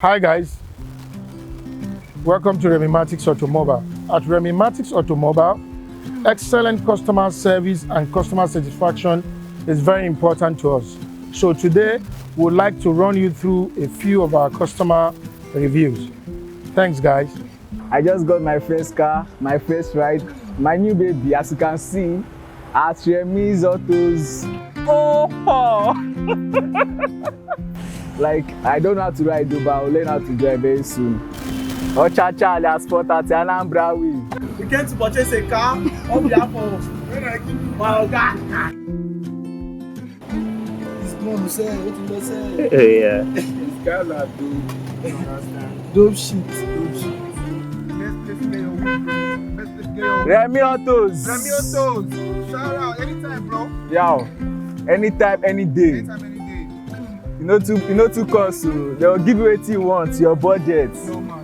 Hi guys, welcome to Remmymatics Automobile. At Remmymatics Automobile, excellent customer service and customer satisfaction is very important to us. So today, we would like to run you through a few of our customer reviews. Thanks guys. I just got my first car, my first ride, my new baby, as you can see, at Remmymatic Autos. Oh! Like, I don't know how to ride, but I'll learn how to drive very soon. Ochacha alias Sport at Alhambra way. We came to purchase a car on behalf of my Oga. This man who said, what did you say? Yeah. These guys are dope shit. Let's get your win. Let's get your win. Remmymatic Autos. Remmymatic Autos. Shout out anytime, bro. Yo, anytime, any day. Anytime, any day. You know too cost, so they'll give you what you want, your budget. No man.